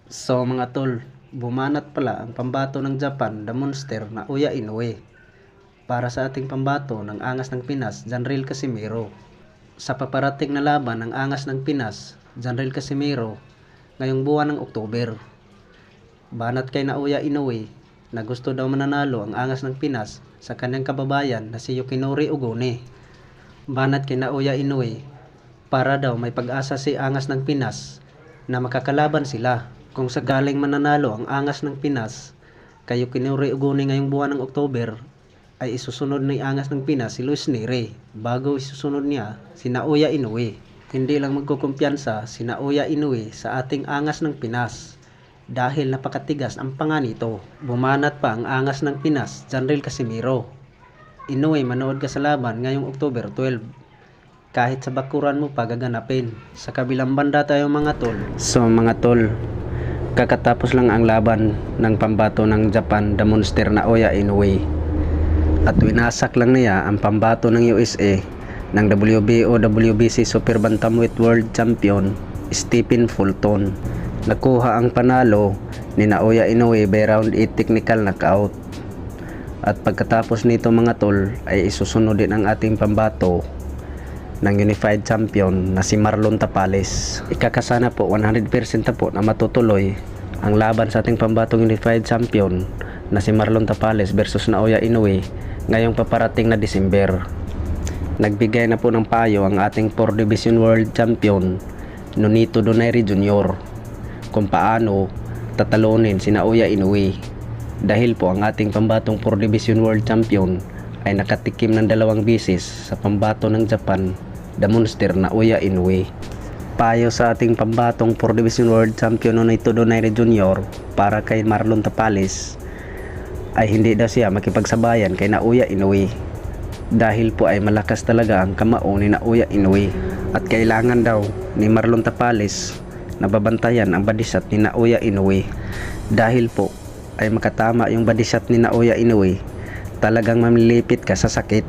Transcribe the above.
So mga tol, bumanat pala ang pambato ng Japan, the monster na Uya Inoue. Para sa ating pambato ng angas ng Pinas, Janril Casimiro. Sa paparating na laban ng angas ng Pinas, Janril Casimiro, ngayong buwan ng Oktuber. Banat kay na Uya Inoue na gusto daw mananalo ang angas ng Pinas sa kanyang kababayan na si Yukinori Ogone. Banat kay na Uya Inoue para daw may pag-asa si angas ng Pinas na makakalaban sila kung sakaling mananalo ang angas ng Pinas kay Yukinori Ogone ngayong buwan ng Oktuber. Ay isusunod ni angas ng Pinas si Luis Neri bago isusunod niya si Naoya Inoue. Hindi lang magkukumpiyansa si Naoya Inoue sa ating angas ng Pinas dahil napakatigas ang panga nito. Bumanat pa ang angas ng Pinas, Janril Casimiro. Inoue, manood ka sa laban ngayong October 12. Kahit sa bakuran mo pa gaganapin. Sa kabilang banda tayo mga tol. So mga tol, kakatapos lang ang laban ng pambato ng Japan, the monster na Naoya Inoue. At winasak lang niya ang pambato ng USA ng WBO WBC Super Bantamweight World Champion Stephen Fulton. Nakuha ang panalo ni Naoya Inoue by round 8 technical knockout. At pagkatapos nito mga tol ay isusunod din ang ating pambato ng Unified Champion na si Marlon Tapales. Ikakasana po 100% na po na matutuloy ang laban sa ating pambatong Unified Champion na si Marlon Tapales versus Naoya Inoue ngayong paparating na December. Nagbigay na po ng payo ang ating 4 Division World Champion Nonito Donaire Jr. kung paano tatalunin si Naoya Inoue dahil po ang ating pambatong 4 Division World Champion ay nakatikim ng 2 beses sa pambato ng Japan, the monster na Naoya Inoue. Payo sa ating pambatong 4 Division World Champion Nonito Donaire Jr. para kay Marlon Tapales ay hindi daw siya makipagsabayan kay Naoya Inoue dahil po ay malakas talaga ang kamao ni Naoya Inoue at kailangan daw ni Marlon Tapales na babantayan ang body shot ni Naoya Inoue dahil po ay makatama yung body shot ni Naoya Inoue talagang mamilipit ka sa sakit.